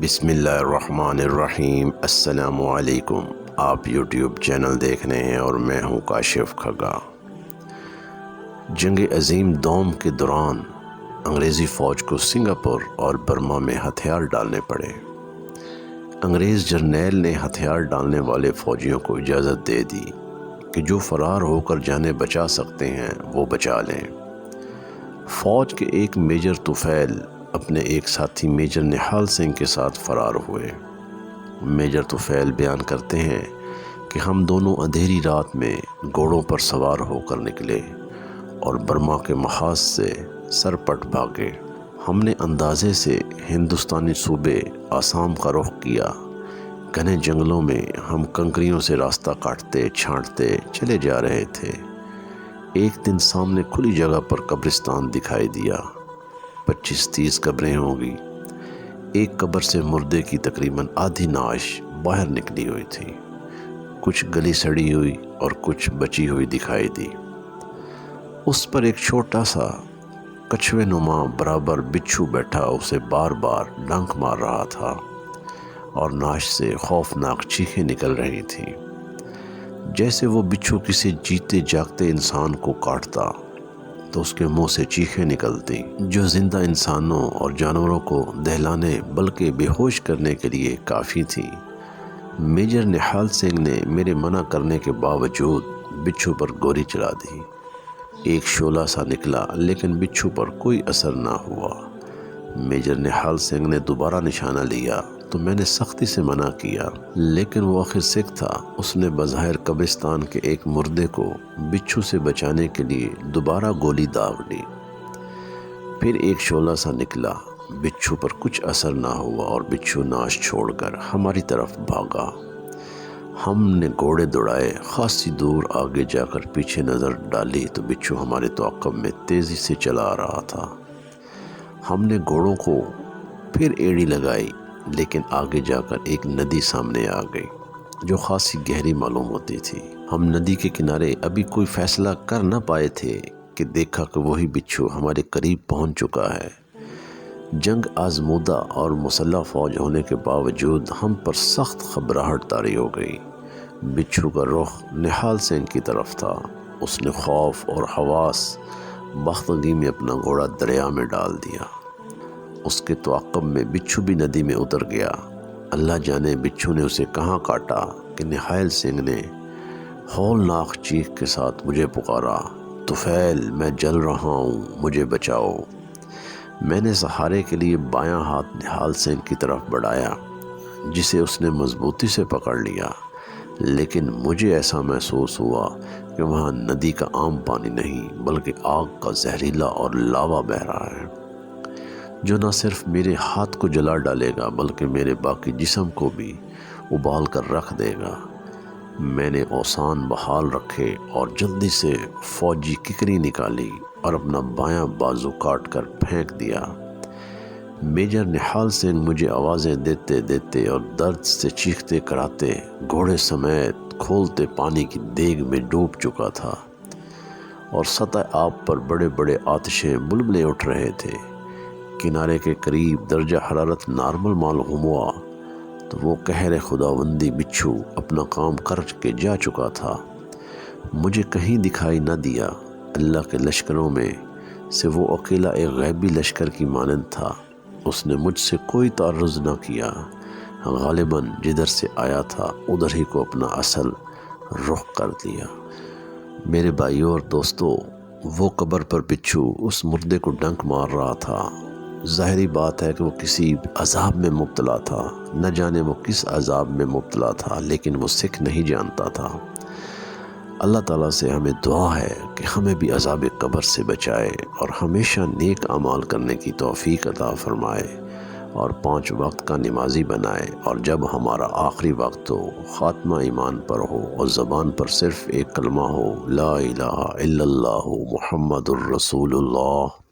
بسم اللہ الرحمن الرحیم۔ السلام علیکم۔ آپ یوٹیوب چینل دیکھ رہے ہیں اور میں ہوں کاشف کھگا۔ جنگ عظیم دوم کے دوران انگریزی فوج کو سنگاپور اور برما میں ہتھیار ڈالنے پڑے۔ انگریز جرنیل نے ہتھیار ڈالنے والے فوجیوں کو اجازت دے دی کہ جو فرار ہو کر جانیں بچا سکتے ہیں وہ بچا لیں۔ فوج کے ایک میجر طفیل اپنے ایک ساتھی میجر نہال سنگھ کے ساتھ فرار ہوئے۔ میجر طفیل بیان کرتے ہیں کہ ہم دونوں اندھیری رات میں گھوڑوں پر سوار ہو کر نکلے اور برما کے محاذ سے سرپٹ بھاگے۔ ہم نے اندازے سے ہندوستانی صوبے آسام کا رخ کیا۔ گھنے جنگلوں میں ہم کنکریوں سے راستہ کاٹتے چھانٹتے چلے جا رہے تھے۔ ایک دن سامنے کھلی جگہ پر قبرستان دکھائی دیا۔ 25-30 قبریں ہوں گی۔ ایک قبر سے مردے کی تقریباً آدھی نعش باہر نکلی ہوئی تھی۔ کچھ گلی سڑی ہوئی اور کچھ بچی ہوئی دکھائی دی۔ اس پر ایک چھوٹا سا کچھوے نما برابر بچھو بیٹھا اسے بار بار ڈنک مار رہا تھا اور نعش سے خوفناک چیخیں نکل رہی تھیں، جیسے وہ بچھو کسی جیتے جاگتے انسان کو کاٹتا تو اس کے منہ سے چیخیں نکلتی جو زندہ انسانوں اور جانوروں کو دہلانے بلکہ بے ہوش کرنے کے لیے کافی تھی۔ میجر نہال سنگھ نے میرے منع کرنے کے باوجود بچھو پر گولی چلا دی۔ ایک شعلہ سا نکلا لیکن بچھو پر کوئی اثر نہ ہوا۔ میجر نہال سنگھ نے دوبارہ نشانہ لیا تو میں نے سختی سے منع کیا، لیکن وہ آخر سکھ تھا۔ اس نے بظاہر قبرستان کے ایک مردے کو بچھو سے بچانے کے لیے دوبارہ گولی داغ لی۔ پھر ایک شعلہ سا نکلا، بچھو پر کچھ اثر نہ ہوا اور بچھو نعش چھوڑ کر ہماری طرف بھاگا۔ ہم نے گھوڑے دوڑائے، خاصی دور آگے جا کر پیچھے نظر ڈالی تو بچھو ہمارے تعاقب میں تیزی سے چلا آ رہا تھا۔ ہم نے گھوڑوں کو پھر ایڑی لگائی، لیکن آگے جا کر ایک ندی سامنے آ گئی جو خاصی گہری معلوم ہوتی تھی۔ ہم ندی کے کنارے ابھی کوئی فیصلہ کر نہ پائے تھے کہ دیکھا کہ وہی بچھو ہمارے قریب پہنچ چکا ہے۔ جنگ آزمودہ اور مسلح فوج ہونے کے باوجود ہم پر سخت گھبراہٹ طاری ہو گئی۔ بچھو کا رخ نہال سنگھ کی طرف تھا۔ اس نے خوف اور ہواس باختگی میں اپنا گھوڑا دریا میں ڈال دیا۔ اس کے تعاقب میں بچھو بھی ندی میں اتر گیا۔ اللہ جانے بچھو نے اسے کہاں کاٹا کہ نہال سنگھ نے ہولناک چیخ کے ساتھ مجھے پکارا، طفیل میں جل رہا ہوں، مجھے بچاؤ۔ میں نے سہارے کے لیے بایاں ہاتھ نہال سنگھ کی طرف بڑھایا، جسے اس نے مضبوطی سے پکڑ لیا، لیکن مجھے ایسا محسوس ہوا کہ وہاں ندی کا عام پانی نہیں بلکہ آگ کا زہریلا اور لاوا بہہ رہا ہے، جو نہ صرف میرے ہاتھ کو جلا ڈالے گا بلکہ میرے باقی جسم کو بھی ابال کر رکھ دے گا۔ میں نے اوسان بحال رکھے اور جلدی سے فوجی ککری نکالی اور اپنا بایاں بازو کاٹ کر پھینک دیا۔ میجر نہال سنگھ مجھے آوازیں دیتے دیتے اور درد سے چیختے کراتے گھوڑے سمیت کھولتے پانی کی دیگ میں ڈوب چکا تھا اور سطح آب پر بڑے بڑے آتشیں بلبلے اٹھ رہے تھے۔ کنارے کے قریب درجہ حرارت نارمل معلوم ہوا تو وہ قہر خداوندی بچھو اپنا کام کر کے جا چکا تھا۔ مجھے کہیں دکھائی نہ دیا۔ اللہ کے لشکروں میں سے وہ اکیلا ایک غیبی لشکر کی مانند تھا۔ اس نے مجھ سے کوئی تعرض نہ کیا، غالباً جدھر سے آیا تھا ادھر ہی کو اپنا اصل رخ کر دیا۔ میرے بھائیوں اور دوستو، وہ قبر پر بچھو اس مردے کو ڈنک مار رہا تھا۔ ظاہری بات ہے کہ وہ کسی عذاب میں مبتلا تھا، نہ جانے وہ کس عذاب میں مبتلا تھا، لیکن وہ سکھ نہیں جانتا تھا۔ اللہ تعالیٰ سے ہمیں دعا ہے کہ ہمیں بھی عذاب قبر سے بچائے اور ہمیشہ نیک اعمال کرنے کی توفیق عطا فرمائے اور 5 وقت کا نمازی بنائے، اور جب ہمارا آخری وقت ہو، خاتمہ ایمان پر ہو اور زبان پر صرف ایک کلمہ ہو، لا الہ الا اللہ محمد الرسول اللہ۔